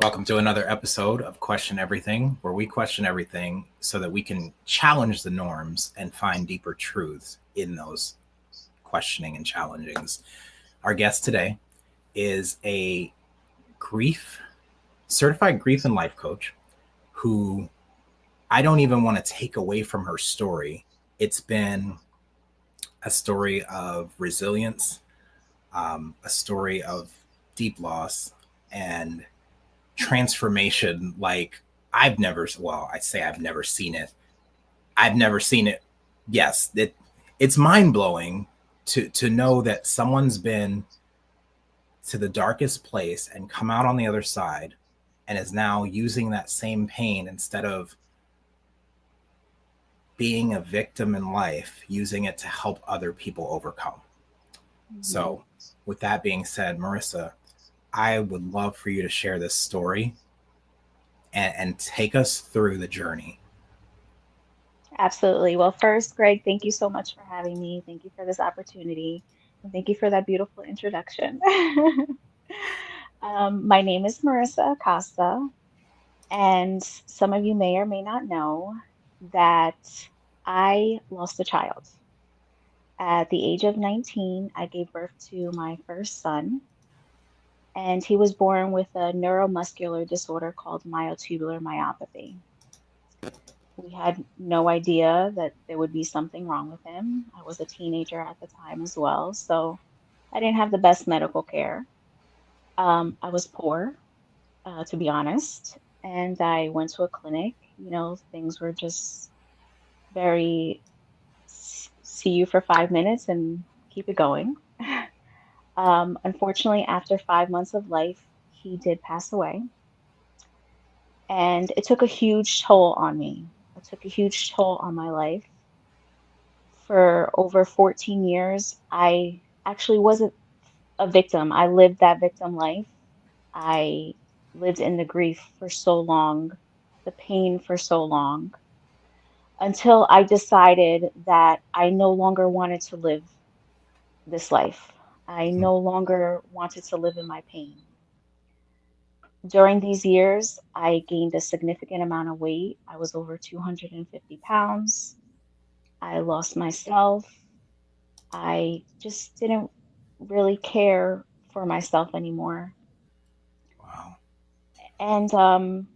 Welcome to another episode of Question Everything, where we question everything so that we can challenge the norms and find deeper truths in those questioning and challengings. Our guest today is a certified grief and life coach who I don't even want to take away from her story. It's been a story of resilience, a story of deep loss and transformation like I've never seen it. I've never seen it. Yes, it's mind-blowing to know that someone's been to the darkest place and come out on the other side and is now using that same pain instead of being a victim in life, using it to help other people overcome. Mm-hmm. So with that being said, Marissa, I would love for you to share this story and take us through the journey. Absolutely. Well, first, Greg, thank you so much for having me. Thank you for this opportunity. And thank you for that beautiful introduction. My name is Marissa Acosta, and some of you may or may not know that I lost a child. At the age of 19, I gave birth to my first son, and he was born with a neuromuscular disorder called myotubular myopathy. We had no idea that there would be something wrong with him. I was a teenager at the time as well, so I didn't have the best medical care. I was poor, to be honest, and I went to a clinic. Things were just very see you for 5 minutes and keep it going. Unfortunately, after 5 months of life, he did pass away. And it took a huge toll on me. It took a huge toll on my life. For over 14 years, I actually wasn't a victim. I lived that victim life. I lived in the grief for so long, the pain for so long, until I decided that I no longer wanted to live this life. I no longer wanted to live in my pain. During these years, I gained a significant amount of weight. I was over 250 pounds. I lost myself. I just didn't really care for myself anymore. Wow. And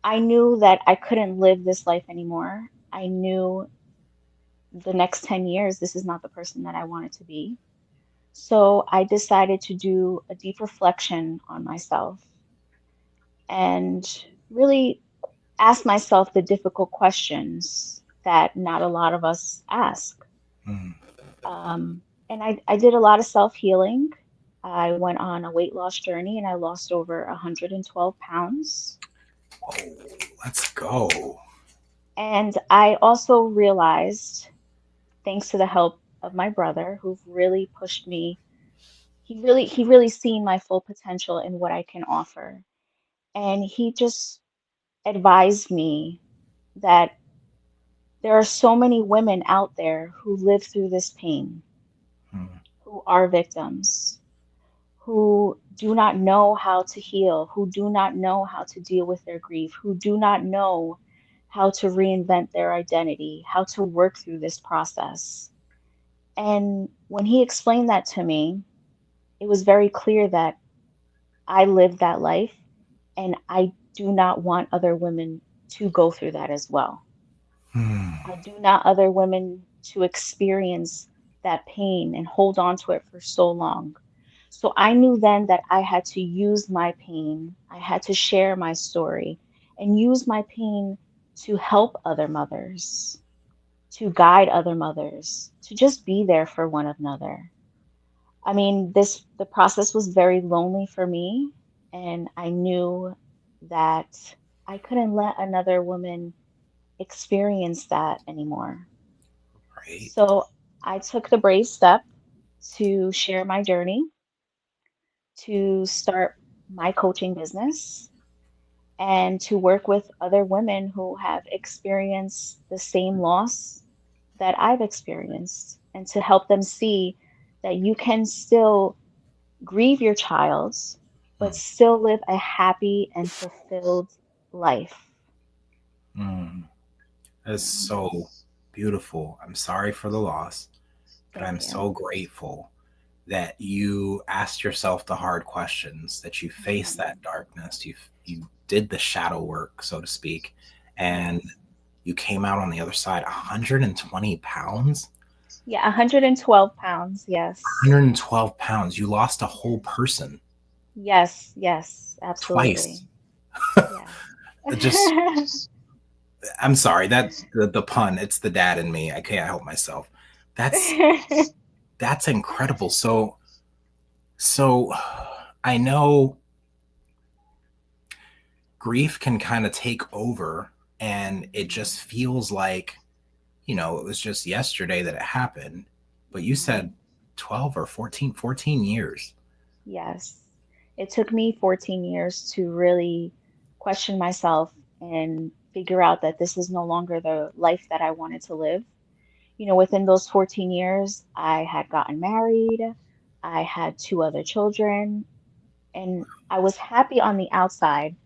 I knew that I couldn't live this life anymore. I knew the next 10 years, this is not the person that I wanted to be. So I decided to do a deep reflection on myself and really ask myself the difficult questions that not a lot of us ask. Mm. And I did a lot of self-healing. I went on a weight loss journey and I lost over 112 pounds. Oh, let's go. And I also realized, thanks to the help of my brother, who really pushed me, he really seen my full potential in what I can offer. And he just advised me that there are so many women out there who live through this pain, who are victims, who do not know how to heal, who do not know how to deal with their grief, who do not know how to reinvent their identity, how to work through this process. And when he explained that to me, it was very clear that I lived that life and I do not want other women to go through that as well. I do not other women to experience that pain and hold on to it for so long. So I knew then that I had to use my pain, I had to share my story and use my pain to help other mothers, to guide other mothers, to just be there for one another. I mean, the process was very lonely for me, and I knew that I couldn't let another woman experience that anymore. Right. So I took the brave step to share my journey, to start my coaching business, and to work with other women who have experienced the same loss that I've experienced, and to help them see that you can still grieve your child, but still live a happy and fulfilled life. Mm. That's Yeah. so beautiful. I'm sorry for the loss, but I'm Thank you. so grateful that you asked yourself the hard questions, that you faced Mhm. that darkness, you did the shadow work, so to speak, and Yes. you came out on the other side. 120 pounds, Yeah, 112 pounds. Yes. 112 pounds. You lost a whole person Yes, yes, absolutely. twice. Yeah. Just, I'm sorry that the pun. It's the dad in me. I can't help myself. That's that's incredible. So I know grief can kind of take over, and it Mhm, just feels like, it was just yesterday that it happened. But you said mhm. 12 or 14 years. Yes. It took me 14 years to really question myself and figure out that this is no longer the life that I wanted to live. Within those 14 years, I had gotten married, I had two other children, and I was happy on the outside,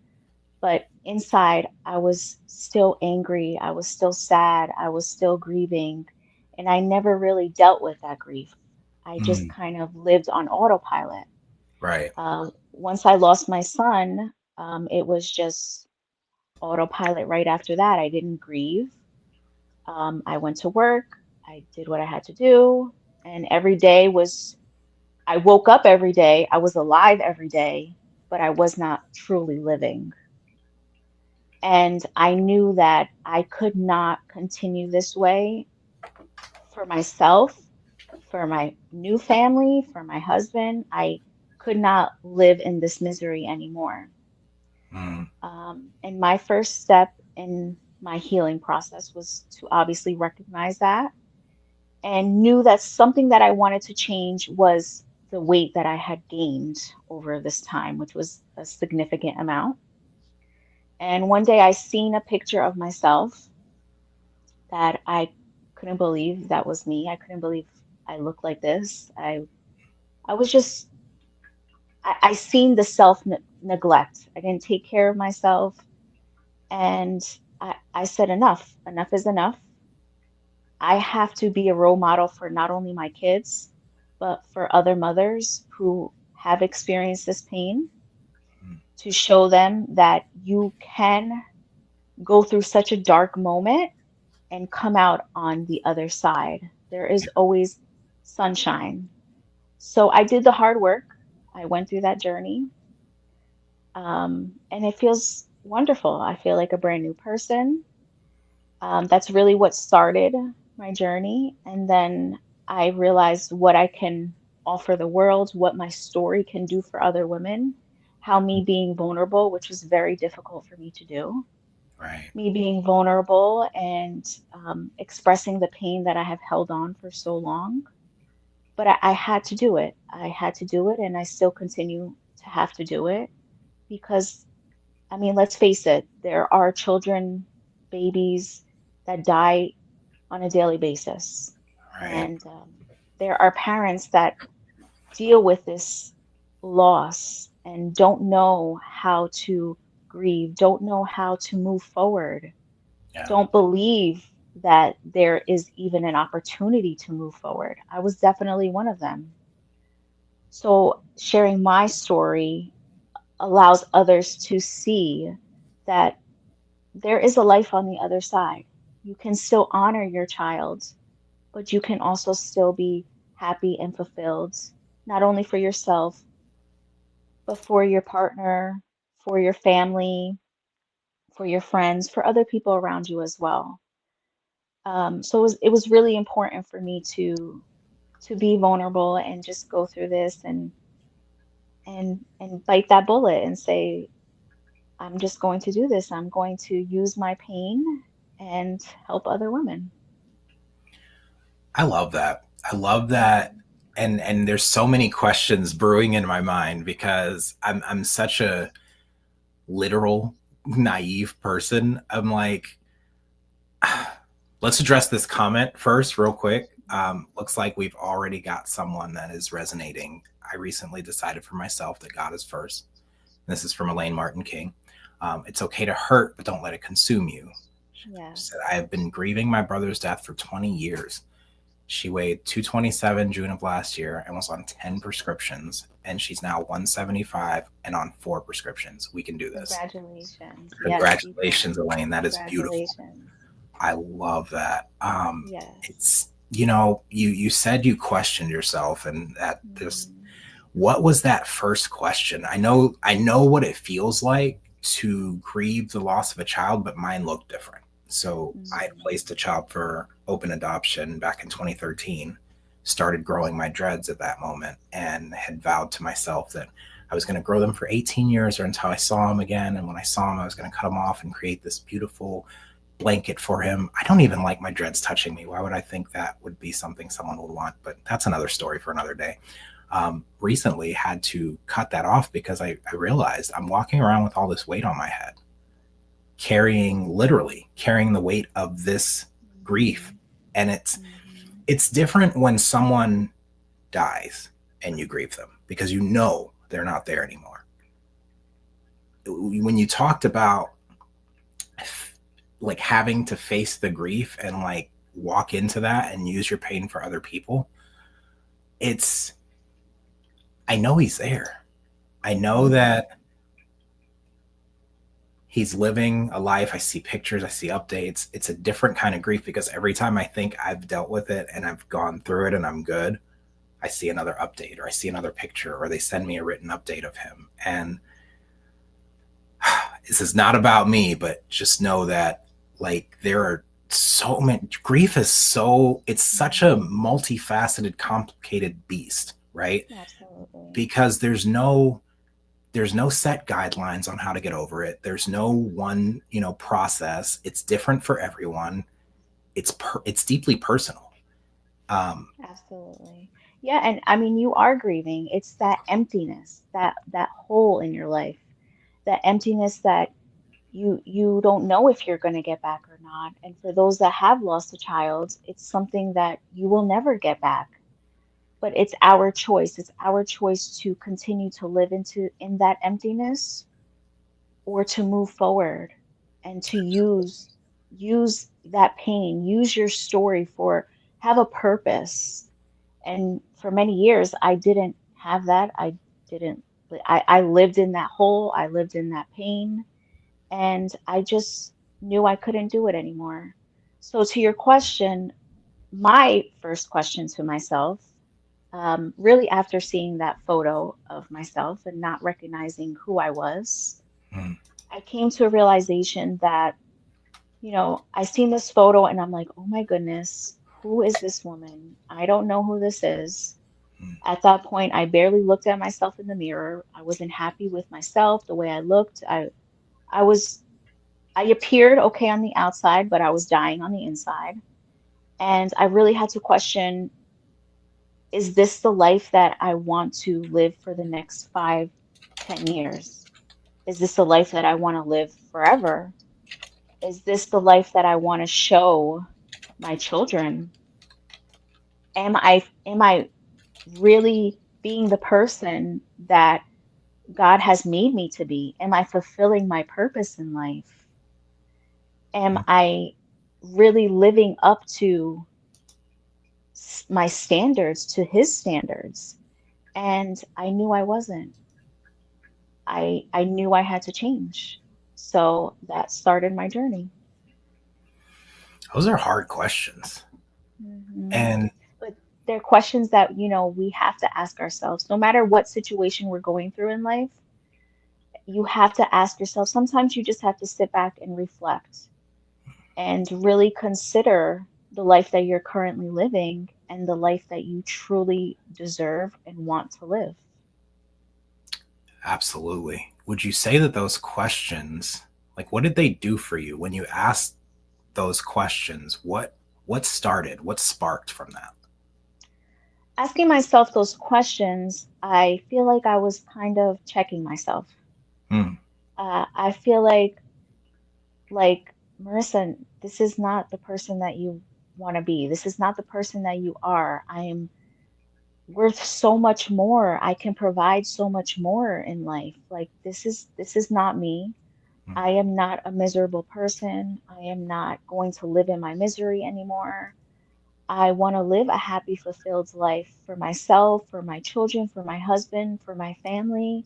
but inside, I was still angry, I was still sad, I was still grieving, and I never really dealt with that grief. I just Mm, kind of lived on autopilot. right. Once I lost my son, it was just autopilot right after that. I didn't grieve. I went to work, I did what I had to do, and every day was, I woke up every day, I was alive every day, but I was not truly living. And I knew that I could not continue this way for myself, for my new family, for my husband. I could not live in this misery anymore. Mm, And my first step in my healing process was to obviously recognize that and knew that something that I wanted to change was the weight that I had gained over this time, which was a significant amount. And one day I seen a picture of myself that I couldn't believe that was me. I couldn't believe I looked like this. I was just I seen the self neglect. I didn't take care of myself, and I said enough. Enough is enough. I have to be a role model for not only my kids, but for other mothers who have experienced this pain, mm, to show them that you can go through such a dark moment and come out on the other side. There is always sunshine. So I did the hard work. I went through that journey, and it feels wonderful. I feel like a brand new person. That's really what started my journey. And then I realized what I can offer the world, what my story can do for other women, how me being vulnerable, which was very difficult for me to do, right. me being vulnerable and expressing the pain that I have held on for so long. But I had to do it. I had to do it, and I still continue to have to do it because, I mean, let's face it, there are children, babies that die on a daily basis. Right. And there are parents that deal with this loss and don't know how to grieve, don't know how to move forward, Yeah. don't believe that there is even an opportunity to move forward. I was definitely one of them. So sharing my story allows others to see that there is a life on the other side. You can still honor your child, but you can also still be happy and fulfilled, not only for yourself, but for your partner, for your family, for your friends, for other people around you as well. So it was really important for me to be vulnerable and just go through this and bite that bullet and say, I'm just going to do this. I'm going to use my pain and help other women. I love that. I love that. Mhm. And there's so many questions brewing in my mind because I'm such a literal naive person. I'm like, let's address this comment first, real quick. Looks like we've already got someone that is resonating. I recently decided for myself that God is first. This is from Elaine Martin King. It's okay to hurt, but don't let it consume you. She said, I Yes. have been grieving my brother's death for 20 years. She weighed 227 June of last year and was on 10 prescriptions, and she's now 175 and on 4 prescriptions. We can do this. Congratulations. Yes, you Congratulations, can. Elaine. That is beautiful. Congratulations. I love that. Yes. It's, you know, you said you questioned yourself, and that there's, Mhm. what was that first question? I know what it feels like to grieve the loss of a child, but mine looked different. So I had Mhm. placed a child for open adoption back in 2013, started growing my dreads at that moment, and had vowed to myself that I was going to grow them for 18 years or until I saw him again. And when I saw him, I was going to cut them off and create this beautiful blanket for him. I don't even like my dreads touching me. Why would I think that would be something someone would want? But that's another story for another day. Recently had to cut that off because I realized I'm walking around with all this weight on my head, literally carrying the weight of this grief. Mhm. And it's Mhm. it's different when someone dies and you grieve them because you know they're not there anymore. When you talked about like having to face the grief and like walk into that and use your pain for other people, it's, I know he's there. I know Mhm. that he's living a life. I see pictures, I see updates. It's a different kind of grief because every time I think I've dealt with it and I've gone through it and I'm good, I see another update or I see another picture or they send me a written update of him. And this is not about me, but just know that like there are so many, grief is so, it's such a Mhm. multifaceted, complicated beast, right? Absolutely. Because there's no set guidelines on how to get over it. There's no one, process. It's different for everyone. It's deeply personal. Um, Absolutely. Yeah, and I mean you are grieving. It's that emptiness, that hole in your life, that emptiness that you don't know if you're going to get back or not. And for those that have lost a child, it's something that you will never get back. But it's our choice. It's our choice to continue to live in that emptiness or to move forward and to use that pain, use your story for have a purpose. And for many years I didn't have that. Didn't I lived in that hole, I lived in that pain, and I just knew I couldn't do it anymore. So to your question, my first question to myself, really after seeing that photo of myself and not recognizing who I was, mm, I came to a realization that, I seen this photo and I'm like, oh my goodness, who is this woman? I don't know who this is. mm, At that point, I barely looked at myself in the mirror. I wasn't happy with myself, the way I looked. I was, I appeared okay on the outside, but I was dying on the inside. And I really had to question, is this the life that I want to live for the next 5, 10 years? Is this the life that I want to live forever? Is this the life that I want to show my children? Am I really being the person that God has made me to be? Am I fulfilling my purpose in life? Am mm. I really living up to my standards, to his standards? And I knew I wasn't. I knew I had to change. So that started my journey. Those are hard questions. Hmm. And But they're questions that, we have to ask ourselves. No matter what situation we're going through in life, you have to ask yourself. Sometimes you just have to sit back and reflect and really consider the life that you're currently living and the life that you truly deserve and want to live. absolutely. Would you say that those questions, like what did they do for you when you asked those questions? What started? What sparked from that? Asking myself those questions, I feel like I was kind of checking myself. Mm, I feel like Marissa, this is not the person that you want to be. This is not the person that you are. worth so much more. I can provide so much more in life. Like this is not me. Mm, I am not a miserable person. I am not going to live in my misery anymore. I want to live a happy, fulfilled life for myself, for my children, for my husband, for my family.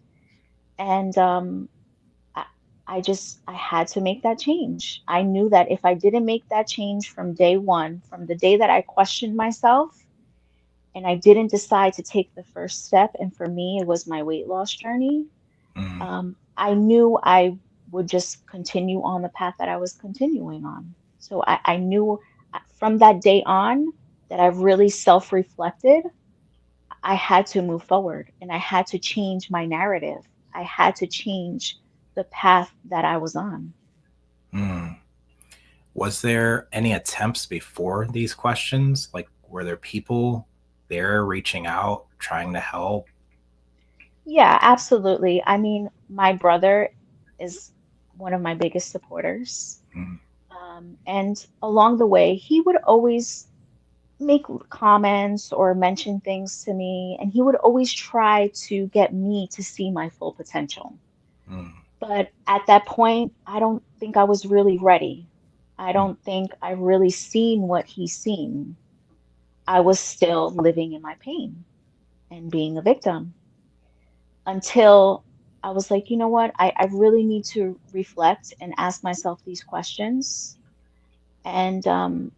And I, I had to make that change. I knew that if I didn't make that change from day one, from the day that I questioned myself, and I didn't decide to take the first step, and for me, it was my weight loss journey, mm, I knew I would just continue on the path that I was continuing on. So I knew from that day on that I really self-reflected. I had to move forward and I had to change my narrative. I had to change the path that I was on. mm. Was there any attempts before these questions? Like, were there people there reaching out, trying to help? Yeah, absolutely. I mean, my brother is one of my biggest supporters. Mm, And along the way, he would always make comments or mention things to me, and he would always try to get me to see my full potential. mm, But at that point, I don't think I was really ready. I mm, don't think I really seen what he's seen. I was still living in my pain and being a victim until I was like, you know what? I really need to reflect and ask myself these questions. And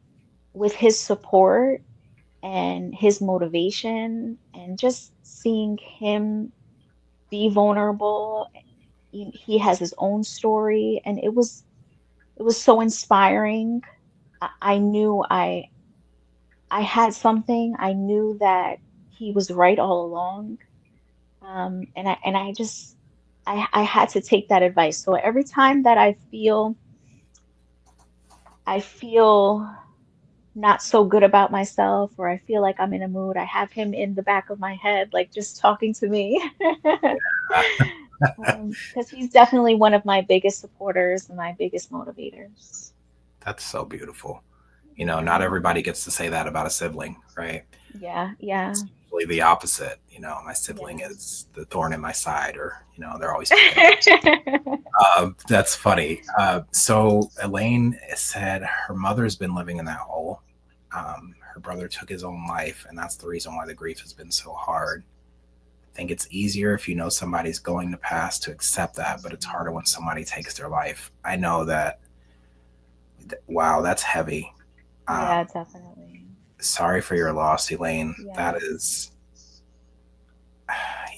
with his support and his motivation and just seeing him be vulnerable, he has his own story, and it was so inspiring. I knew I had something. I knew that he was right all along. And I just I had to take that advice. So every time that I feel not so good about myself, or I feel like I'm in a mood, I have him in the back of my head, like just talking to me. Because he's definitely one of my biggest supporters and my biggest motivators. that's so beautiful. Not Yeah, everybody gets to say that about a sibling, right? yeah, yeah, It's usually the opposite. My sibling yes. is the thorn in my side, or they're always picking. That's funny. So Elaine said her mother's been living in that hole. Her brother took his own life, and that's the reason why the grief has been so hard. I think it's easier if you know somebody's going to pass to accept that, but it's harder when somebody takes their life. I know that. Wow, that's heavy. Yeah, Um, definitely. Sorry for your loss, Elaine. That Yes. is,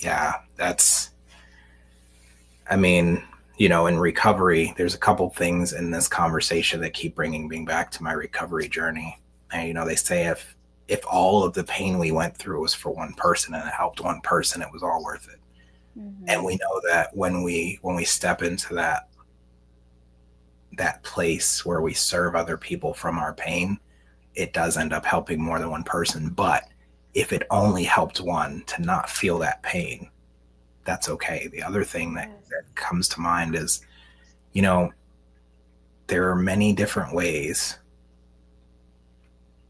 yeah, that's, I mean, in recovery, there's a couple things in this conversation that keep bringing me back to my recovery journey. And, they say if all of the pain we went through was for one person and it helped one person, it was all worth it. And Hmm. we know that when we step into that place where we serve other people from our pain, it does end up helping more than one person. But if it only helped one to not feel that pain, that's okay. The other thing that, Yes. that comes to mind is, you know, there are many different ways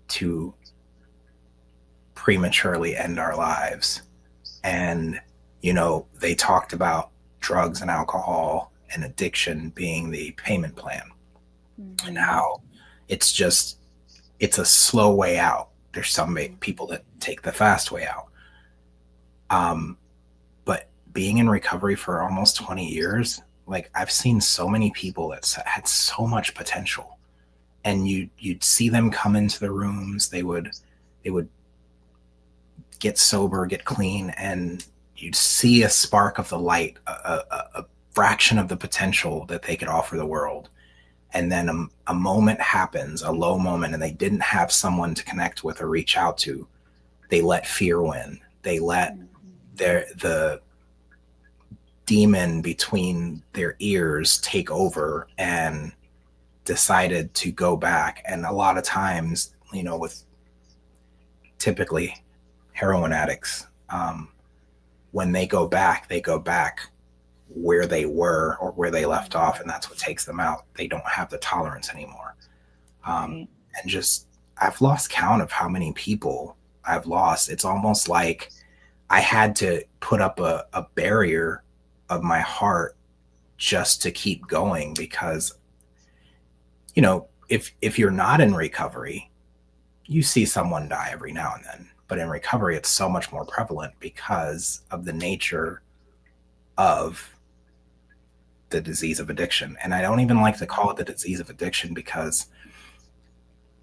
to prematurely end our lives. And, they talked about drugs and alcohol and addiction being the payment plan, and Hmm. how it's a slow way out. There's some people that take the fast way out. Um, but being in recovery for almost 20 years, like I've seen so many people that had so much potential, and you'd see them come into the rooms. They would get sober, get clean, and you'd see a spark of the light, a fraction of the potential that they could offer the world. And then a moment happens, a low moment, and they didn't have someone to connect with or reach out to. They let fear win. They let Hmm. the demon between their ears take over and decided to go back. And a lot of times, with typically heroin addicts, when they go back where they were or where they left off, and Hmm. that's what takes them out. They don't have the tolerance anymore. Um, Right. and just, I've lost count of how many people. I've lost, it's almost like I had to put up a barrier of my heart just to keep going, because, if you're not in recovery, you see someone die every now and then. But in recovery, it's so much more prevalent because of the nature of the disease of addiction. And I don't even like to call it the disease of addiction, because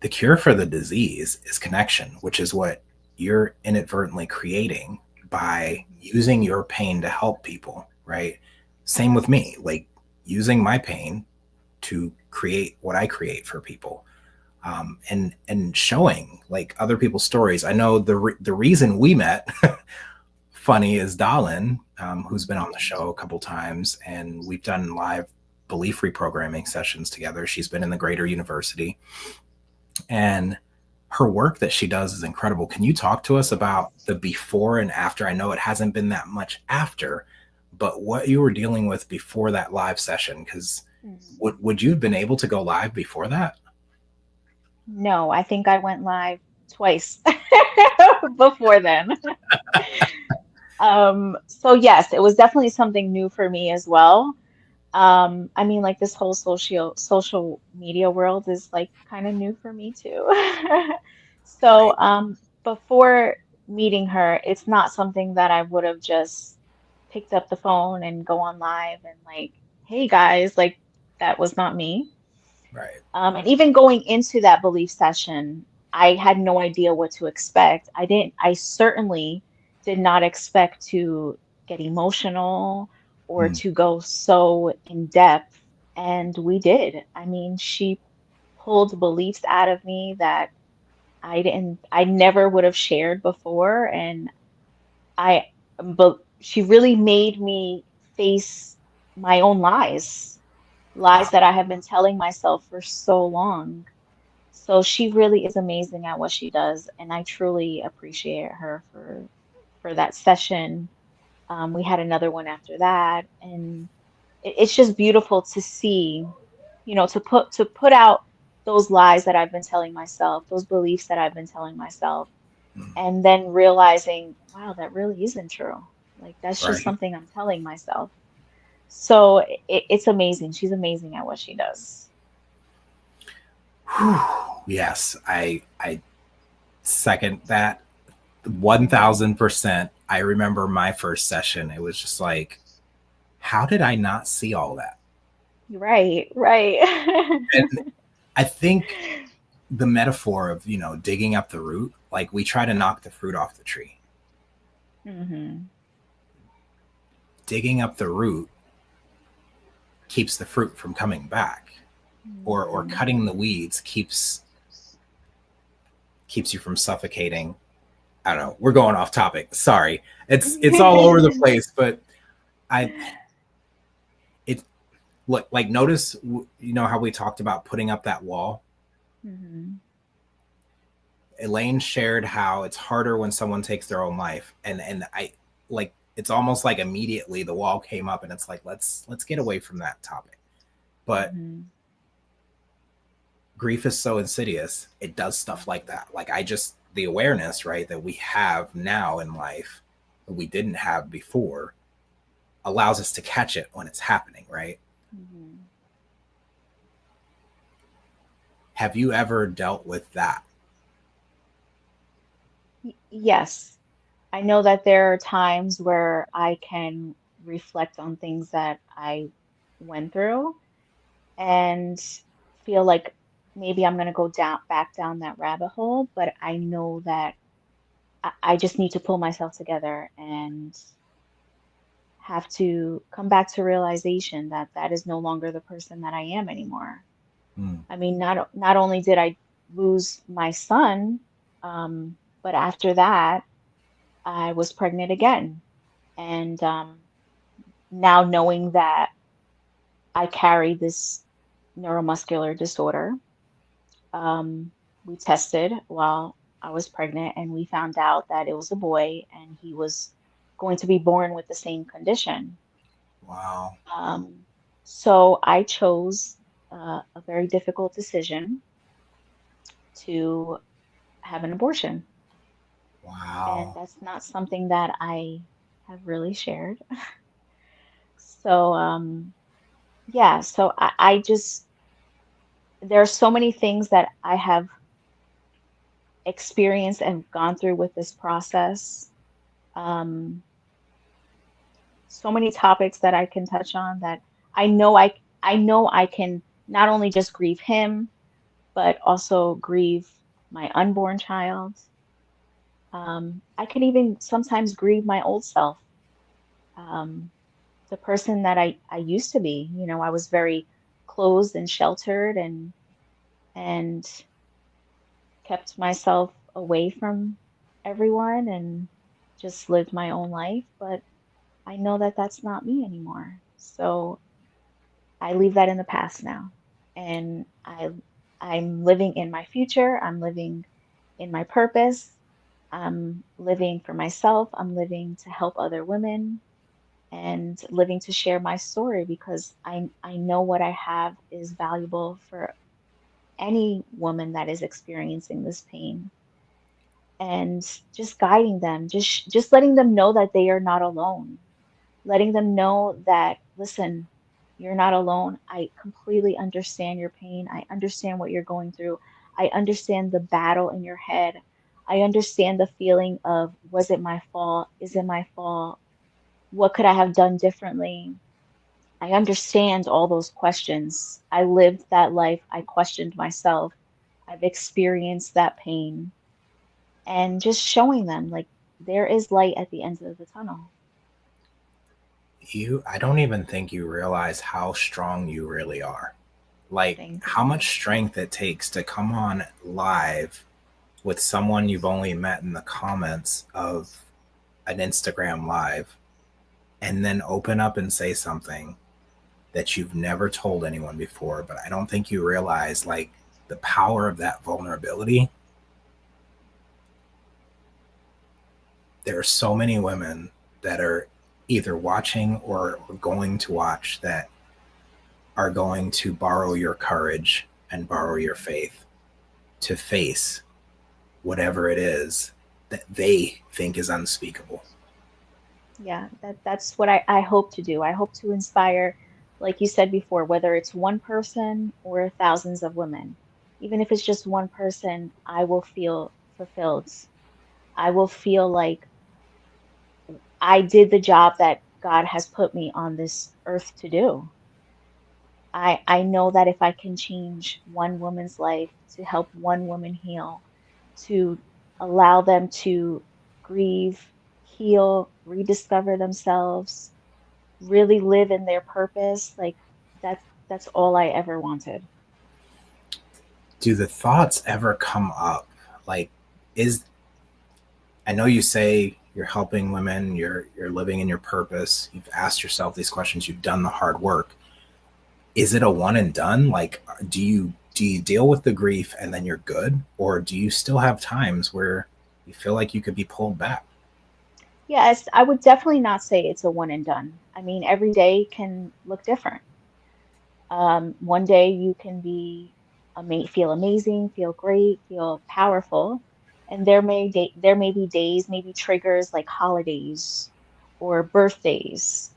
the cure for the disease is connection, which is what you're inadvertently creating by using your pain to help people, right? Same with me, like using my pain to create what I create for people. And showing like other people's stories. I know the reason we met, funny, is Dalin, who's been on the show a couple times, and we've done live belief reprogramming sessions together. She's been in the Greater University, and her work that she does is incredible. Can you talk to us about the before and after? I know it hasn't been that much after, but what you were dealing with before that live session, because would you have been able to go live before that? No, I think I went live twice before then. So yes, it was definitely something new for me as well. I mean, like this whole social media world is like kind of new for me too. So, Right. before meeting her, it's not something that I would have just picked up the phone and go on live and like, hey guys, like that was not me. Right. And even going into that belief session, I had no idea what to expect. I certainly did not expect to get emotional or Mm. to go so in depth. And we did. I mean, she pulled beliefs out of me that I never would have shared before. And I, but she really made me face my own lies Wow. that I have been telling myself for so long. So she really is amazing at what she does, and I truly appreciate her for that session. We had another one after that, and it's just beautiful to see, to put out those lies that I've been telling myself, those beliefs that I've been telling myself, Mm. and then realizing, wow, that really isn't true. Like that's just Right. something I'm telling myself. So it's amazing. She's amazing at what she does. Whew. Yes, I second that Hmm. 1000%. I remember my first session. It was just like, how did I not see all that? Right, right. And I think the metaphor of, digging up the root, like we try to knock the fruit off the tree. Hmm. Digging up the root keeps the fruit from coming back. Or Hmm. cutting the weeds keeps you from suffocating. I don't know. We're going off topic. Sorry. It's all over the place, but I it look like, notice, how we talked about putting up that wall. Hmm. Elaine shared how it's harder when someone takes their own life, and I, like, it's almost like immediately the wall came up, and it's like, let's get away from that topic. But Hmm. grief is so insidious, it does stuff like that. Like, the awareness, right, that we have now in life that we didn't have before allows us to catch it when it's happening, right? Hmm. Have you ever dealt with that? Yes, I know that there are times where I can reflect on things that I went through and feel like maybe I'm going to go back down that rabbit hole, but I know that I just need to pull myself together and have to come back to realization that that is no longer the person that I am anymore. Mm. I mean, not only did I lose my son, but after that, I was pregnant again. And now knowing that I carry this neuromuscular disorder, um, we tested while I was pregnant, and we found out that it was a boy, and he was going to be born with the same condition. Wow. Um, so I chose a very difficult decision to have an abortion. that's not something that I have really shared. So, yeah, so I just, there are so many things that I have experienced and gone through with this process. Um, so many topics that I can touch on that I know I know I can not only just grieve him, but also grieve my unborn child. I can even sometimes grieve my old self, um, the person that I used to be. You know, I was very closed and sheltered and kept myself away from everyone and just lived my own life. But I know that that's not me anymore. So I leave that in the past now. And I'm living in my future. I'm living in my purpose. I'm living for myself. I'm living to help other women and living to share my story because I know what I have is valuable for any woman that is experiencing this pain and just guiding them, just letting them know that they are not alone, letting them know that, listen, you're not alone. I completely understand your pain. I understand what you're going through. I understand the battle in your head. I understand the feeling of, was it my fault? Is it my fault? What could I have done differently? I understand all those questions. I lived that life. I questioned myself. I've experienced that pain and just showing them like there is light at the end of the tunnel. I don't even think you realize how strong you really are. Like Thank how you. much strength it takes to come on live with someone you've only met in the comments of an Instagram live and then open up and say something that you've never told anyone before. But I don't think you realize like the power of that vulnerability. There are so many women that are either watching or going to watch that are going to borrow your courage and borrow your Mhm. faith to face whatever it is that they think is unspeakable. Yeah, that's what I hope to do. I hope to inspire, like you said before, whether it's one person or thousands of women. Even if it's just one person, I will feel fulfilled. I will feel like I did the job that God has put me on this earth to do. I know that if I can change one woman's life to help one woman heal, to allow them to grieve, heal, rediscover themselves, really live in their purpose, like that's all I ever wanted. Do the thoughts ever come up? Like, is I know you say you're helping women, you're living in your purpose, you've asked yourself these questions, you've done the hard work. Is it a one and done? Like, do you deal with the grief and then you're good, or do you still have times where you feel like you could be pulled back? Yes, I would definitely not say it's a one and done. I mean, every day can look different. One day you can be feel amazing, feel great, feel powerful, and there may be days, maybe triggers like holidays or birthdays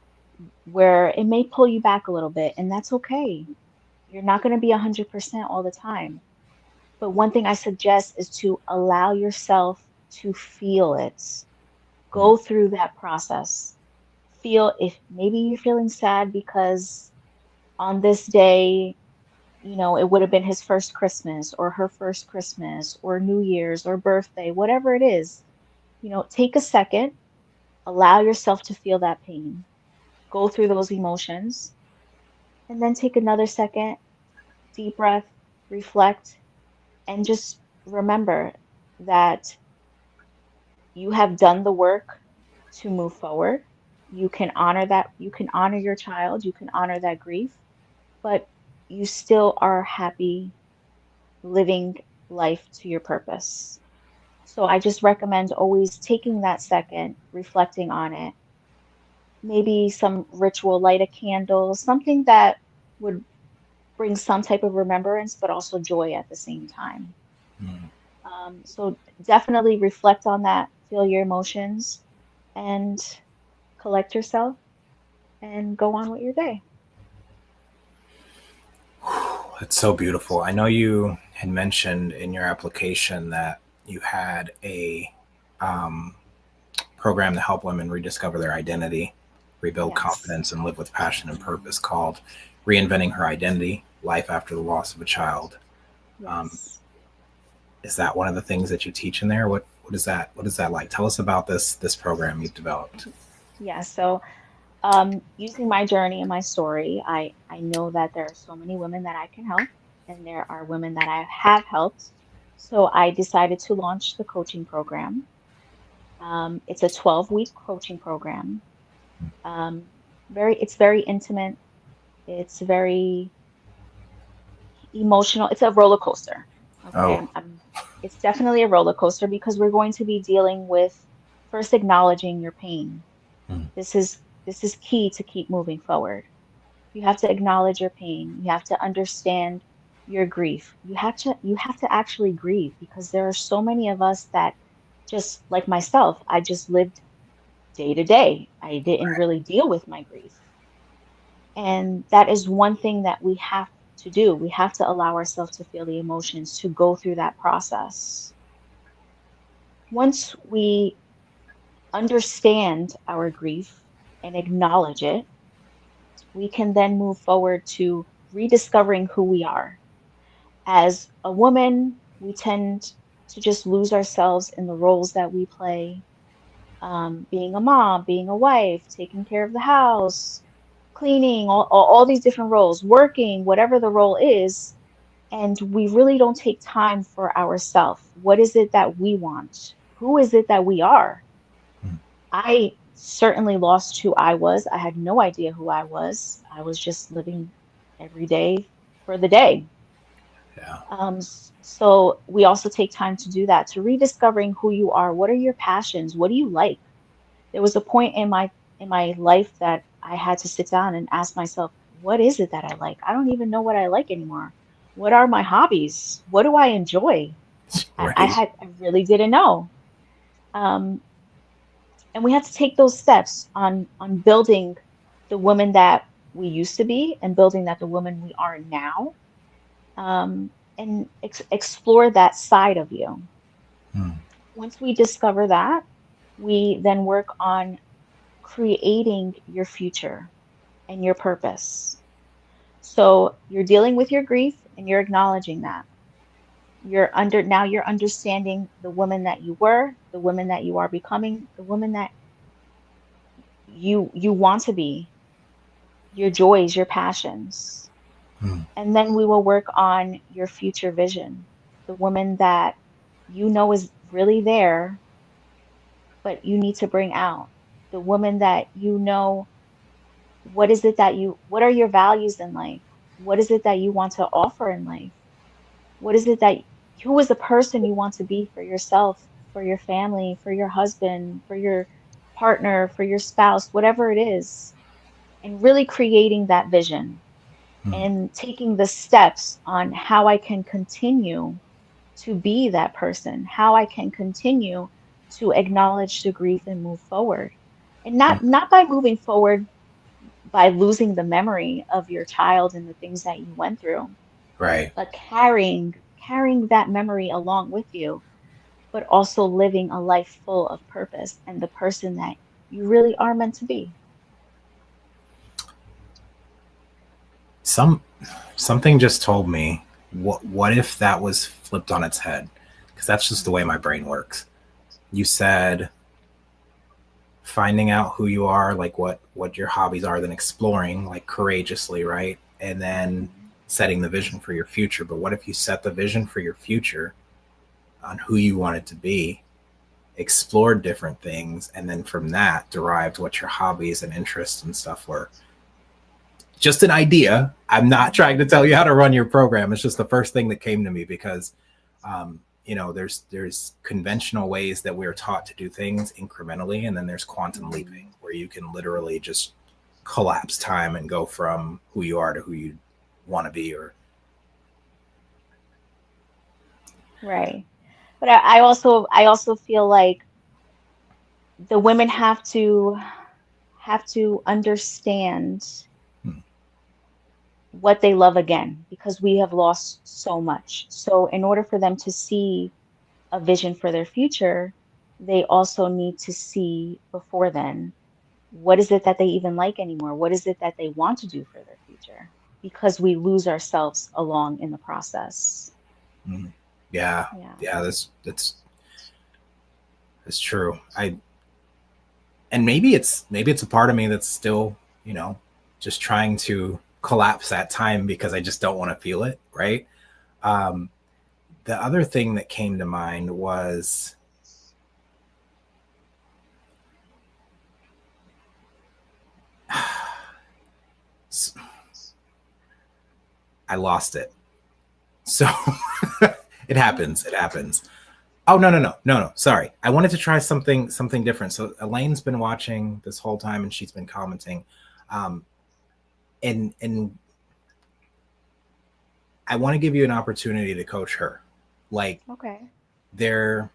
where it may pull you back a little bit, and that's okay. You're not going to be 100% all the time. But one thing I suggest is to allow yourself to feel it. Mm. Go through that process. Feel if maybe you're feeling sad because on this day, you know, it would have been his first Christmas or her first Christmas or New Year's or birthday, whatever it is, you know, take a second, allow yourself to feel that pain, go through those emotions, and then take another second, deep breath, reflect, and just remember that you have done the work to move forward. You can honor that, you can honor your child, you can honor that grief, but you still are happy living life to your purpose. So I just recommend always taking that second, reflecting on it. Maybe some ritual, light a candle, something that would bring some type of remembrance, but also joy at the same time. Mm. So definitely reflect on that feel your emotions and collect yourself and go on with your day. It's so beautiful. I know you had mentioned in your application that you had a um, program to help women rediscover their identity, rebuild Yes. confidence, and live with passion and purpose called Reinventing Her Identity, Life After the Loss of a Child. Um, Yes. is that one of the things that you teach in there? What is that? What is that like? Tell us about this program you've developed. Yeah. So, using my journey and my story, I know that there are so many women that I can help, and there are women that I have helped. So I decided to launch the coaching program. It's a 12-week coaching program. Um, it's very intimate. It's very emotional. It's a roller coaster. Okay, Oh, it's definitely a roller coaster because we're going to be dealing with first acknowledging your pain. mm, This is key to keep moving forward. You have to acknowledge your pain. You have to understand your grief. You have to actually grieve because there are so many of us that just like myself, I just lived day to day. I didn't really deal with my grief. And that is one thing that we have to do. We have to allow ourselves to feel the emotions, to go through that process. Once we understand our grief and acknowledge it, we can then move forward to rediscovering who we are. As a woman, we tend to just lose ourselves in the roles that we play, being a mom, being a wife, taking care of the house, cleaning, all these different roles, working, whatever the role is. And we really don't take time for ourselves. What is it that we want? Who is it that we are? mm, I certainly lost who I was. I had no idea who I was. I was just living every day for the day. yeah. So we also take time to do that, to rediscovering who you are. What are your passions? What do you like? There was a point in my life that I had to sit down and ask myself, what is it that I like? I don't even know what I like anymore. What are my hobbies? What do I enjoy? Right. I really didn't know. Um, and we have to take those steps on building the woman that we used to be and building that the woman we are now, and explore that side of you. Mm, Once we discover that, we then work on creating your future and your purpose. So you're dealing with your grief and you're acknowledging that. You're understanding the woman that you were, the woman that you are becoming, the woman that you want to be, your joys, your passions. mm, And then we will work on your future vision, the woman that you know is really there, but you need to bring out, the woman that you know, what are your values in life? What is it that you want to offer in life? What is it that, who is the person you want to be for yourself, for your family, for your husband, for your partner, for your spouse, whatever it is, and really creating that vision mm, and taking the steps on how I can continue to be that person, how I can continue to acknowledge the grief and move forward. And mm. not by moving forward by losing the memory of your child and the things that you went through, Right. but carrying that memory along with you, but also living a life full of purpose and the person that you really are meant to be. Some something just told me what if that was flipped on its head? Because that's just the way my brain works. You said finding out who you are, like what your hobbies are, then exploring like courageously, right? And then Mhm. setting the vision for your future. But what if you set the vision for your future on who you want it to be, explored different things, and then from that derived what your hobbies and interests and stuff were? Just an idea. I'm not trying to Mhm. tell you how to run your program. It's just the first thing that came to me because, there's conventional ways that we're taught to do things incrementally, and then there's quantum leaping Mhm. where you can literally just collapse time and go from who you are to who you want to be. Or Right. But I also feel like the women have to understand Hmm. what they love again because we have lost so much. So in order for them to see a vision for their future, they also need to see before then what is it that they even like anymore? What is it that they want to do for their future? Because we lose ourselves along in the process. Hmm. Yeah, Yeah. yeah, that's true. And maybe it's a part of me that's still, just trying to collapse that time because I just don't want to feel it, right? Um, the other thing that came to mind was I lost it. So it happens. It happens. Oh, no, no, no, no, no. Sorry. I wanted to try something different. So Elaine's been watching this whole time and she's been commenting. Um, and I want to give you an opportunity to coach her. Like Okay. there,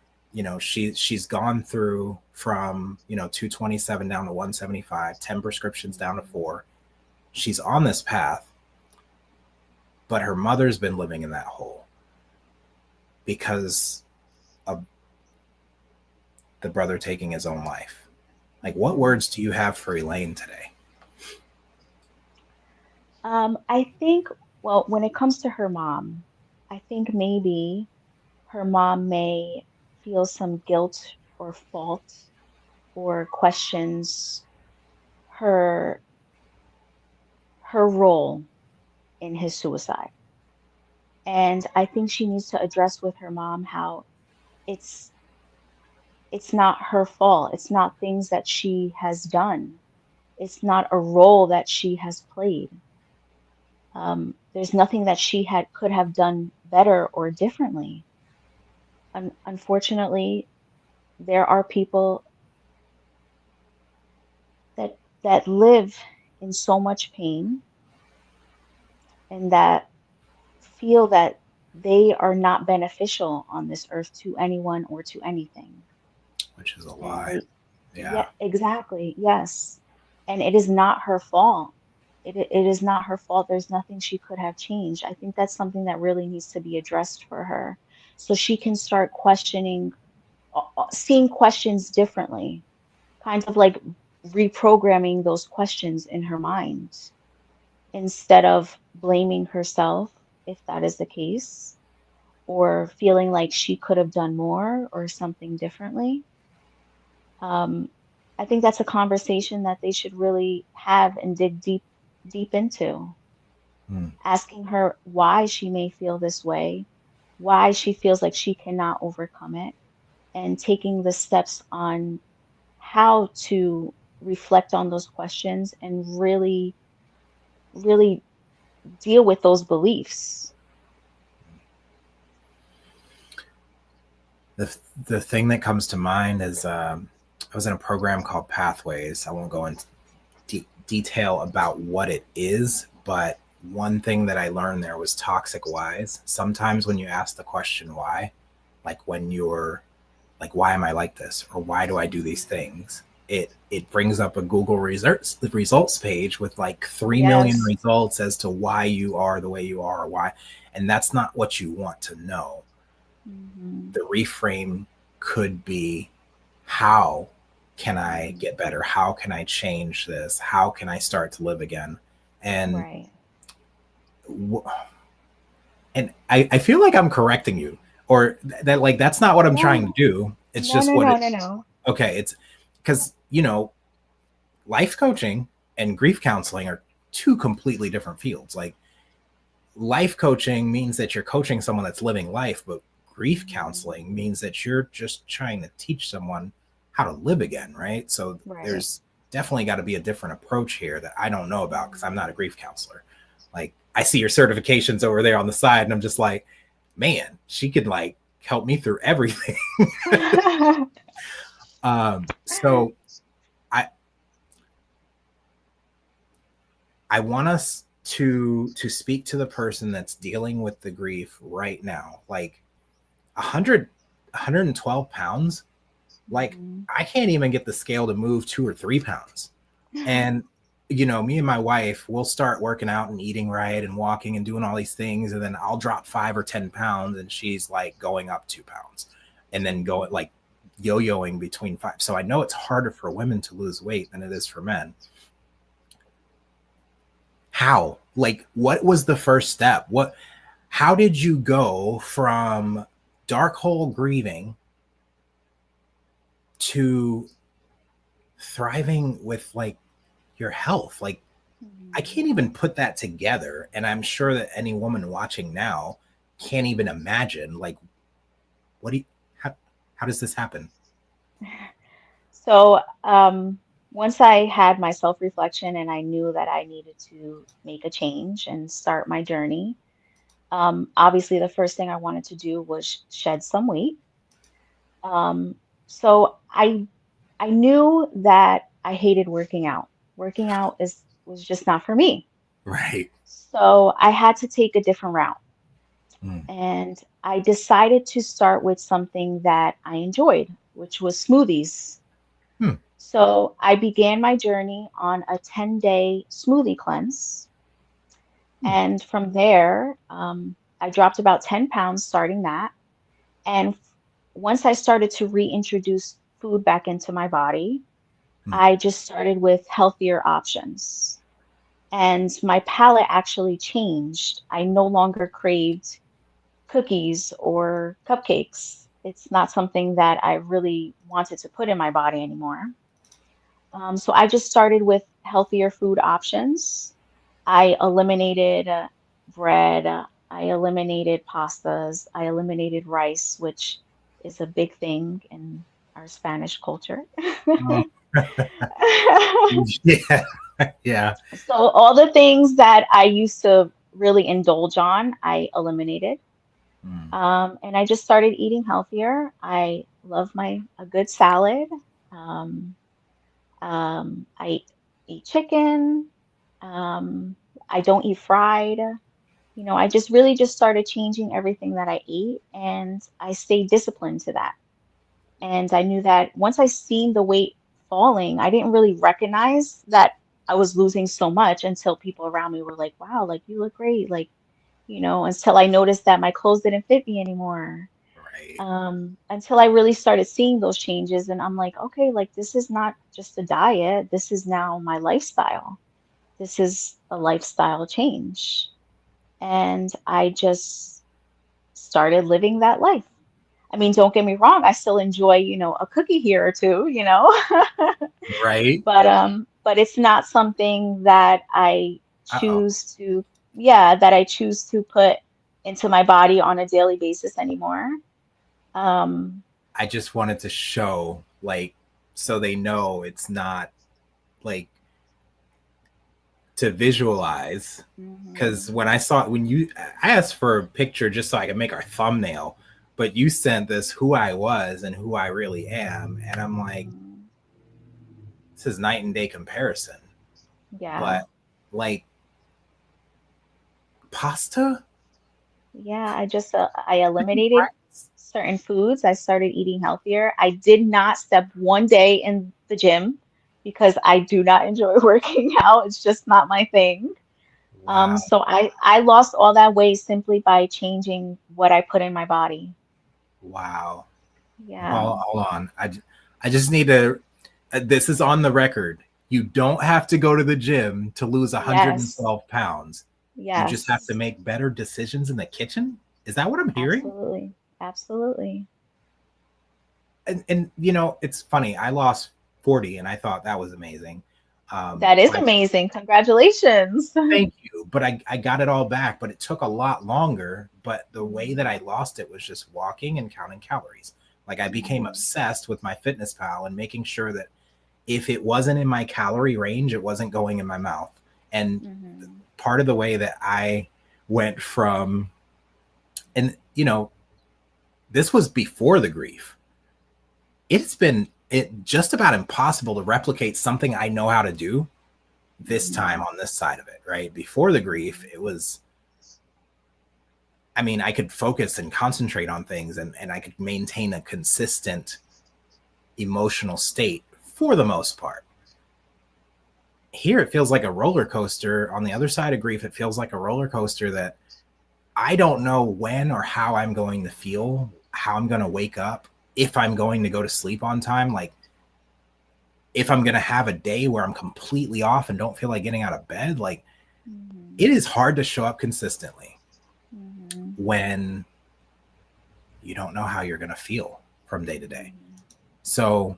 she's gone through from, 227 down to 175, 10 prescriptions down to Mhm. 4. She's on this path, but her mother's been living in that hole because of the brother taking his own life. Like, what Mhm. words do you have for Elaine today? I think, well, when it comes to her mom, I think maybe her mom may feel some guilt or fault or questions her her role in his suicide. And I think she needs to address with her mom how it's it's not her fault. It's not things that she has done. It's not a role that she has played. There's nothing that she had could have done better or differently. Unfortunately, there are people that live in so much pain and that feel that they are not beneficial on this earth to anyone or to anything. Which is a And lie. they, Yeah. yeah, exactly, yes. And it is not her fault. It is not her fault. There's nothing she could have changed. I think that's something that really needs to be addressed for her so she can start questioning, seeing questions differently, kind of like reprogramming those questions in her mind instead of blaming herself, if that is the case, or feeling like she could have done more or something differently. Um, I think that's a conversation that they should really have and dig deep into, Hmm. asking her why she may feel this way, why she feels like she cannot overcome it, and taking the steps on how to reflect on those questions and really deal with those beliefs. The thing that comes to mind is I was in a program called Pathways. I won't go into detail about what it is, but one thing that I learned there was toxic whys. Sometimes when you ask the question why, like when you're like, why am I like this, or why do I do these Mhm. things, it brings up a Google results page with like 3 million Yes. results as to why you are the way you are, or why. And that's not what you want to know. Hmm. The reframe could be, how can I Hmm. get better? How can I change this? How can I start to live again? And Right. I feel like I'm correcting you, or that like that's not what I'm trying to No, do. It's no, just no, what no, it. no, no. Okay, it's because life coaching and grief counseling are two completely different fields. Like, life coaching means that you're coaching someone that's living life, but grief Hmm. counseling means that you're just trying to teach someone how to live again, right? So Right. there's definitely got to be a different approach here that I don't know about because I'm not a Hmm. grief counselor. Like, I see your certifications over there on the side and I'm just like, man, she could like help me through everything. So I I want us to speak to the person that's dealing with the grief right now. Like 100 112 pounds, Like, Mhm. I can't even get the scale to move 2 or 3 pounds. And, me and my wife will start working out and eating right and walking and doing all these things. And then I'll drop 5 or 10 pounds and she's like going up 2 pounds and then going Mhm. like yo-yoing between five. So I know it's harder for women to lose weight than it is for men. How? Like, what was the first step? How did you go from dark hole grieving to thriving with like your health? Like, I Mhm. can't even put that together. And I'm sure that any woman watching now can't even imagine, like, what do you, how does this happen? So, once I had my self-reflection and I knew that I needed to make a change and start my journey, obviously the first thing I wanted to do was shed some weight. Um, so I knew that I hated working out. Working out is was just not for me. Right. So I had to take a different route. Mm. And I decided to start with something that I enjoyed, which was smoothies. Hmm. So I began my journey on a 10-day smoothie cleanse. Hmm. And from there, I dropped about 10 pounds starting that. And once I started to reintroduce food back into my body, Hmm. I just started with healthier options. And my palate actually changed. I no longer craved cookies or cupcakes. It's not something that I really wanted to put in my body anymore. So I just started with healthier food options. I eliminated bread. I eliminated pastas. I eliminated rice, which is a big thing in our Spanish culture. Oh. Yeah. Yeah. So all the things that I used to really indulge on, I eliminated. Mm. And I just started eating healthier. I love my a good salad. Um, I eat chicken. Um, I don't eat fried. I just really just started changing everything that I ate, and I stayed disciplined to that. And I knew that once I seen the weight falling, I didn't really recognize that I was losing so much until people around me were like, "Wow, like you look great." Like, until I noticed that my clothes didn't fit me anymore. Right. Until I really started seeing those changes, and I'm like, okay, like this is not just a diet, this is now my lifestyle. This is a lifestyle change. And I just started living that life. I mean, don't get me wrong, I still enjoy, a cookie here or two. Right. But it's not something that I Uh-oh. choose to, yeah, that I choose to put into my body on a daily basis anymore. Um, I just wanted to show, like, so they know it's not like to visualize. Because mhm, when I asked for a picture just so I could make our thumbnail, but you sent this who I was and who I really am. And I'm like, mhm. this is night and day comparison. Yeah. But like pasta, Yeah, I eliminated rice. certain foods. I started eating healthier. I did not step one day in the gym because I do not enjoy working out. It's just not my thing. Wow. So I lost all that weight simply by changing what I put in my body. Wow. Yeah. Hold on. I just need to. This is on the record. You don't have to go to the gym to lose Yes. 112 pounds. You just have to Yes. make better decisions in the kitchen. Is that what I'm hearing? Absolutely. Absolutely. And it's funny. I lost 40, and I thought that was amazing. That is But amazing. Congratulations. thank you. But I got it all back. But it took a lot longer. But the way that Mhm, I lost it was just walking and counting calories. Like, I became mhm, obsessed with my fitness pal and making sure that if it wasn't in my calorie range, it wasn't going in my mouth. And mhm, part of the way that I went from, and this was before the grief, it's been it just about impossible to replicate something I know how to do this time mhm, on this side of it, right? Before the grief, mhm, it was, I mean, I could focus and concentrate on things and I could maintain a consistent emotional state for the most part. Here it feels like a roller coaster. On the other side of grief, it feels like a roller coaster that I don't know when or how I'm going to feel, how I'm going to wake up, if I'm going to go to sleep on time, like if I'm going to have a day where I'm completely off and don't feel like getting out of bed. Like, it is hard to show up consistently when you don't know how you're going to feel from day to day. So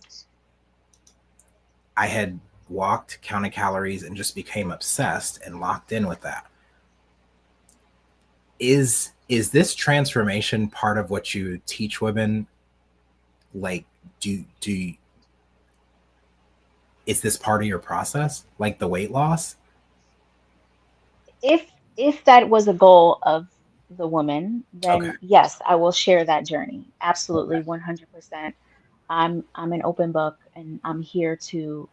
I had walked, counted calories, and just became obsessed and locked in with that. Is this transformation part of what you teach women? Like, is this part of your process, like the weight loss? If that was a goal of the woman, Okay. then yes, I will share that journey. Okay. Absolutely, 100%. I'm an open book, and I'm here to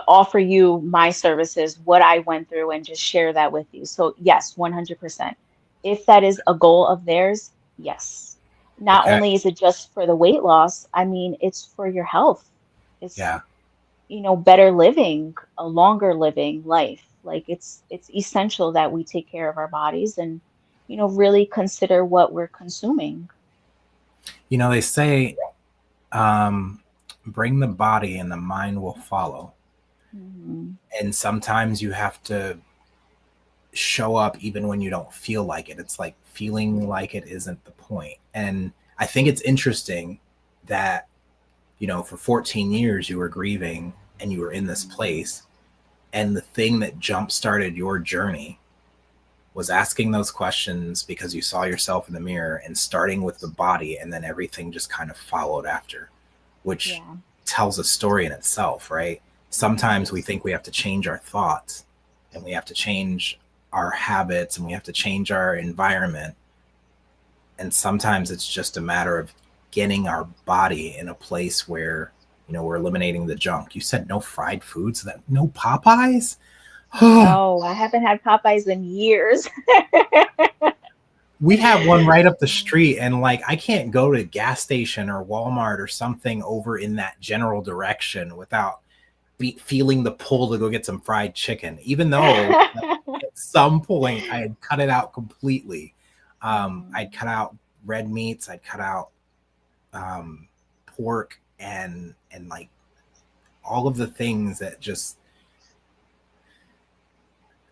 offer you my services, what I went through, and just share that with you. So yes, 100%. If that is a goal of theirs, yes. Not Okay. only is it just for the weight loss, I mean, it's for your health. It's, Yeah. better living, a longer living life. Like it's essential that we take care of our bodies and, really consider what we're consuming. They say, um, bring the body and the mind will follow. Hmm. And sometimes you have to show up even when you don't feel like it. It's like feeling like it isn't the point. And I think it's interesting that, for 14 years you were grieving and you were in this place. And the thing that jump started your journey was asking those questions because you saw yourself in the mirror and starting with the body, and then everything just kind of followed after, which Yeah. tells a story in itself, right? Sometimes we Right. think we have to change our thoughts and we have to change our habits and we have to change our environment. And sometimes it's just a matter of getting our body in a place where, we're eliminating the junk. You said no fried foods, that no Popeyes? No, I haven't had Popeyes in years. We have one right up the street, and like I can't go to a gas station or Walmart or something over in that general direction without feeling the pull to go get some fried chicken, even though at some point I had cut it out completely. I'd cut out red meats, I'd cut out pork and like all of the things that just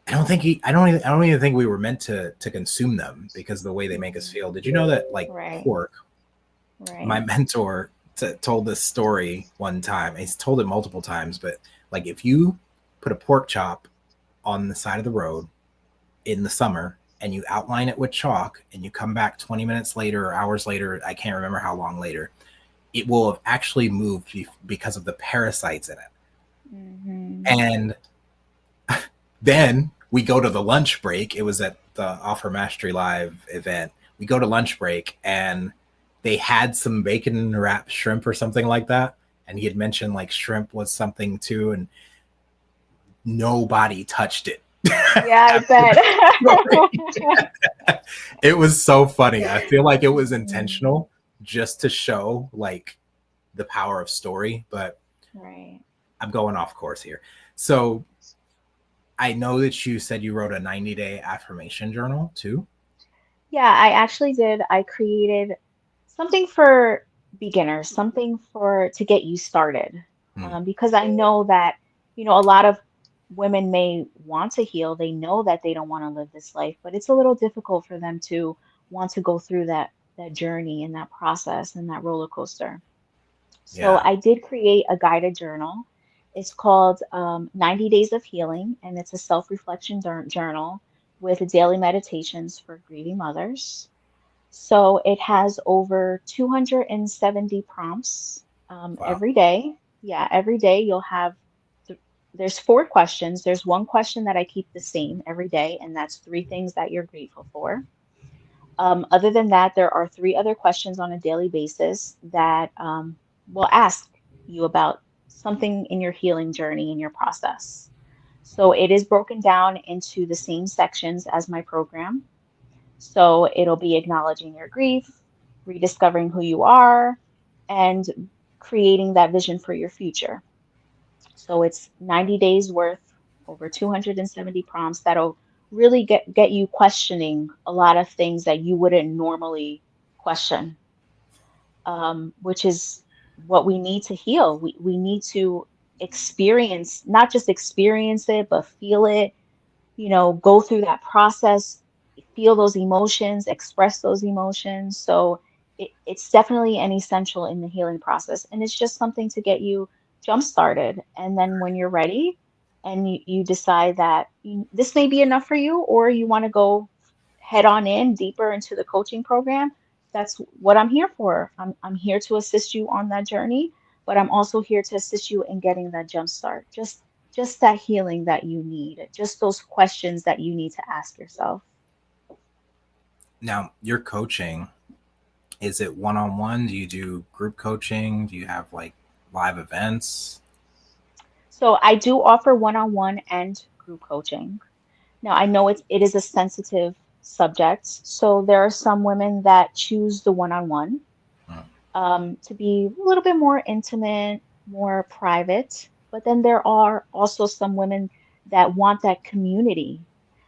I don't even think we were meant to consume them because of the way they make us feel. Did you know that like Right, pork? My right. mentor told this story one time. He's told it multiple times, but like if you put a pork chop on the side of the road in the summer and you outline it with chalk and you come back 20 minutes later or hours later, I can't remember how long later, it will have actually moved because of the parasites in it. Hmm. And then we go to the lunch break. It was at the Offer Mastery Live event. We go to lunch break and they had some bacon wrapped shrimp or something like that. And he had mentioned like shrimp was something too, and nobody touched it. Yeah, I bet. It was so funny. I feel like it was Mhm. intentional just to show like the power of story, but Right. I'm going off course here. So I know that you said you wrote a 90-day affirmation journal too. Yeah, I actually did. I created something for beginners, something for to get you started. Hmm. Because I know that, a lot of women may want to heal. They know that they don't want to live this life, but it's a little difficult for them to want to go through that journey and that process and that roller coaster. So Yeah. I did create a guided journal. It's called 90 Days of Healing, and it's a self-reflection journal with daily meditations for grieving mothers. So it has over 270 prompts Wow. every day. Yeah, every day you'll have, th- there's four questions. There's one question that I keep the same every day, and that's three things that you're grateful for. Other than that, there are three other questions on a daily basis that will ask you about something in your healing journey, in your process. So it is broken down into the same sections as my program. So it'll be acknowledging your grief, rediscovering who you are, and creating that vision for your future. So it's 90 days worth, over 270 prompts that'll really get you questioning a lot of things that you wouldn't normally question, which is what we need to heal. We need to experience, not just experience it, but feel it, go through that process, feel those emotions, express those emotions. So it's definitely an essential in the healing process. And it's just something to get you jump started. And then when you're ready and you decide that this may be enough for you, or you want to go head on in deeper into the coaching program, that's what I'm here for. I'm here to assist you on that journey, but I'm also here to assist you in getting that jump start. Just that healing that you need, just those questions that you need to ask yourself. Now, your coaching, is it one-on-one? Do you do group coaching? Do you have like live events? So I do offer one-on-one and group coaching. Now I know it is a sensitive subject, so there are some women that choose the one-on-one Mm, to be a little bit more intimate, more private. But then there are also some women that want that community.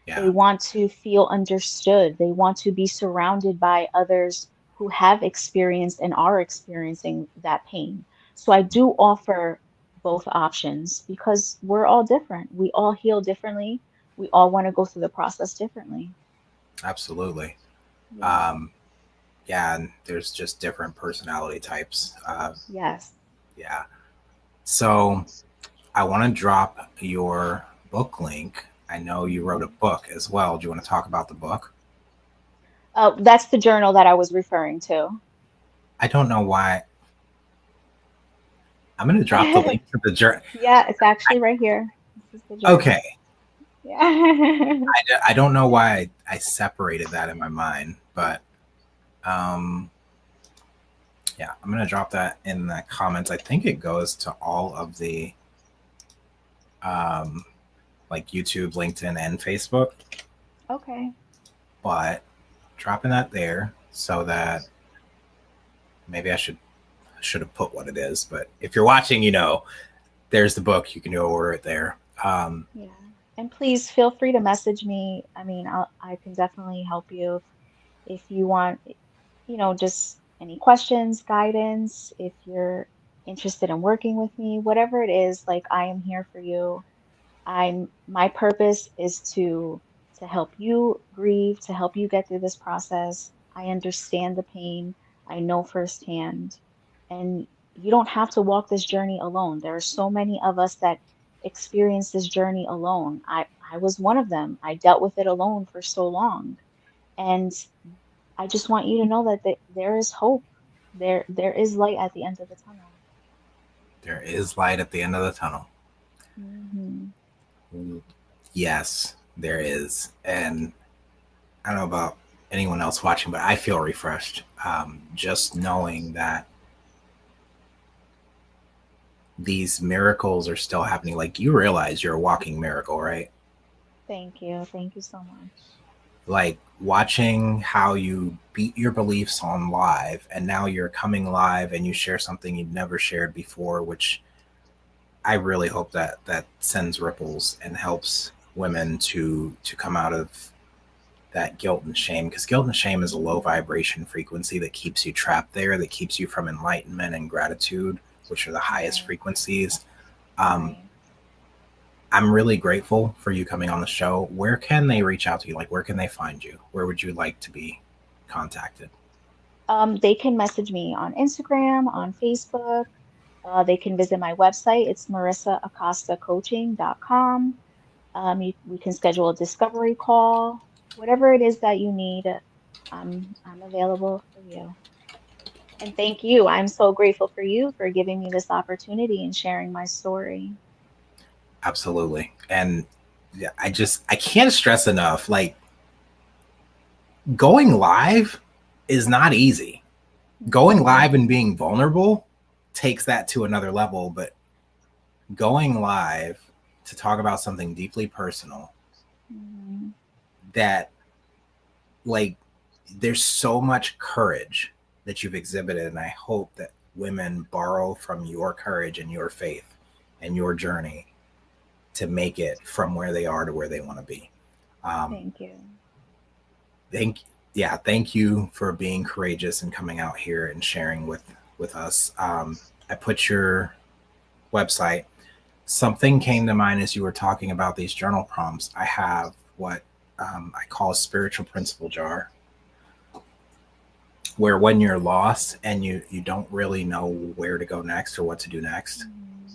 They yeah, want to feel understood. They want to be surrounded by others who have experienced and are experiencing that pain. So I do offer both options because we're all different. We all heal differently. We all want to go through the process differently. absolutely. Yeah. Um, yeah, and there's just different personality types. Yes. Yeah. So I want to drop your book link. I know you wrote a Mhm. book as well. Do you want to talk about the book? That's the journal that I was referring to. I don't know why. I'm going to drop the link to the journal. Yeah, it's actually right here. This is the Okay. journal. Yeah. I don't know why I separated that in my mind, but um, yeah, I'm going to drop that in the comments. I think it goes to all of the um, like YouTube, LinkedIn, and Facebook, Okay. but dropping that there so that maybe I should have put what it is. But if you're watching, there's the book. You can go order it there. Yeah. And please feel free to message me. I mean, I can definitely help you if you want, just any questions, guidance, if you're interested in working with me, whatever it is, like I am here for you. My purpose is to help you grieve, to help you get through this process. I understand the pain. I know firsthand. And you don't have to walk this journey alone. There are so many of us that experience this journey alone. I was one of them. I dealt with it alone for so long. And I just want you to know that there is hope. There is light at the end of the tunnel. there is light at the end of the tunnel. Hmm. Yes, there is. And I don't know about anyone else watching, but I feel refreshed just knowing that these miracles are still happening. Like you realize you're a walking miracle, right? Thank you. Thank you so much. Like watching how you beat your beliefs on live and now you're coming live and you share something you've never shared before, which I really hope that sends ripples and helps women to come out of that guilt and shame, because guilt and shame is a low vibration frequency that keeps you trapped there, that keeps you from enlightenment and gratitude, which are the highest Right. frequencies. um, Right. I'm really grateful for you coming on the show. Where can they reach out to you? Like, where can they find you? Where would you like to be contacted? They can message me on Instagram, on Facebook. They can visit my website. It's marissaacostacoaching.com. We can schedule a discovery call. Whatever it is that you need, I'm available for you. And thank you. I'm so grateful for you for giving me this opportunity and sharing my story. Absolutely. And yeah, I can't stress enough, like, going live is not easy. Going Mhm. live and being vulnerable takes that to another level, but going live to talk about something deeply personal, Mhm. that, like, there's so much courage that you've exhibited, and I hope that women borrow from your courage and your faith and your journey to make it from where they are to where they want to be. Thank you. Thank you for being courageous and coming out here and sharing with us. I put your website. Something came to mind as you were talking about these journal prompts. I have what I call a spiritual principle jar, where when you're lost and you don't really know where to go next or what to do next,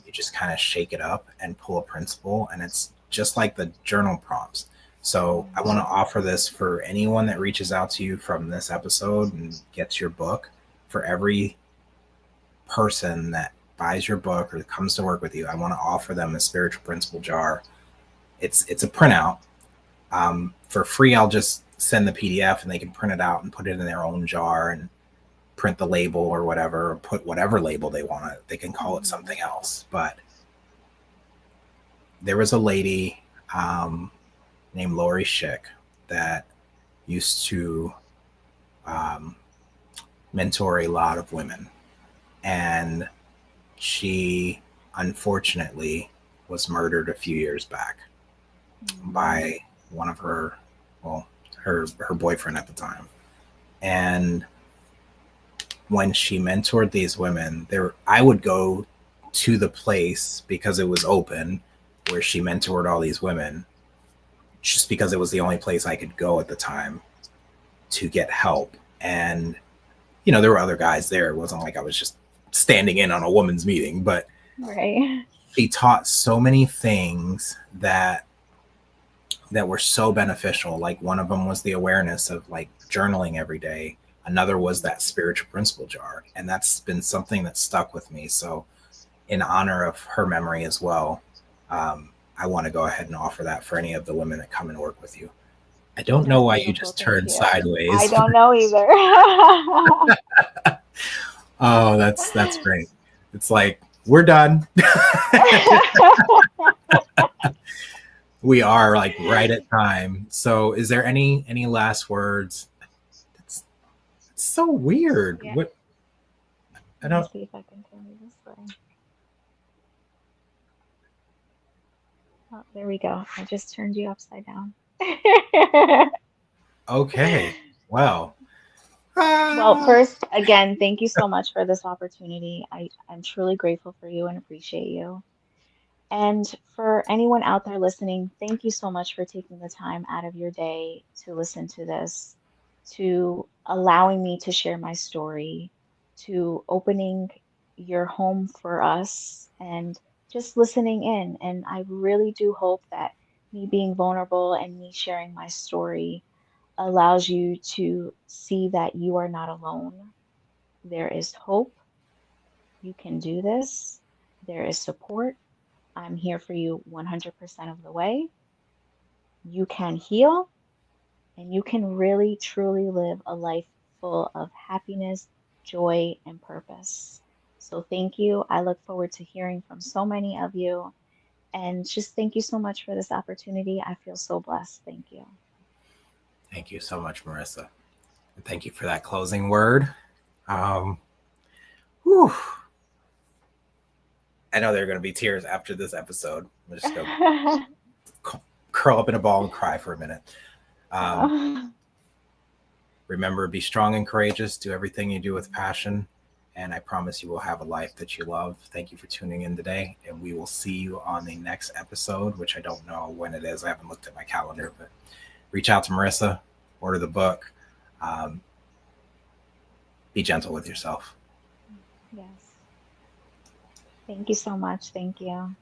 you just kind of shake it up and pull a principle, and it's just like the journal prompts. So I want to offer this for anyone that reaches out to you from this episode and gets your book. For every person that buys your book or comes to work with you, I want to offer them a spiritual principle jar. It's a printout. For free, I'll just send the PDF and they can print it out and put it in their own jar and print the label or whatever, or put whatever label they want. They can call it something else. But there was a lady named Lori Schick that used to mentor a lot of women. And she unfortunately was murdered a few years back by one of her boyfriend at the time. And when she mentored these women, I would go to the place because it was open where she mentored all these women, just because it was the only place I could go at the time to get help. And, there were other guys there. It wasn't like I was just standing in on a woman's meeting, but Right. she taught so many things that were so beneficial. Like one of them was the awareness of like journaling every day. Another was that spiritual principle jar. And that's been something that stuck with me. So in honor of her memory as well, I want to go ahead and offer that for any of the women that come and work with you. I don't know why you just turned sideways. I don't know either. Oh, that's great. It's like, we're done. We are like right at time. So is there any last words? It's so weird. Yeah. What? I Let me don't see if I can turn it this way. Oh, there we go. I just turned you upside down. Okay. Well. Well, first, again, thank you so much for this opportunity. I'm truly grateful for you and appreciate you. And for anyone out there listening, thank you so much for taking the time out of your day to listen to this, to allowing me to share my story, to opening your home for us and just listening in. And I really do hope that me being vulnerable and me sharing my story allows you to see that you are not alone. There is hope. You can do this. There is support. I'm here for you 100% of the way. You can heal and you can really, truly live a life full of happiness, joy, and purpose. So, thank you. I look forward to hearing from so many of you. And just thank you so much for this opportunity. I feel so blessed. Thank you. Thank you so much, Marissa. And thank you for that closing word. Whew. I know there are going to be tears after this episode. I'm just going to curl up in a ball and cry for a minute. Remember, be strong and courageous. Do everything you do with passion. And I promise you will have a life that you love. Thank you for tuning in today. And we will see you on the next episode, which I don't know when it is. I haven't looked at my calendar, but reach out to Marissa, order the book. Be gentle with yourself. Yes. Thank you so much. Thank you.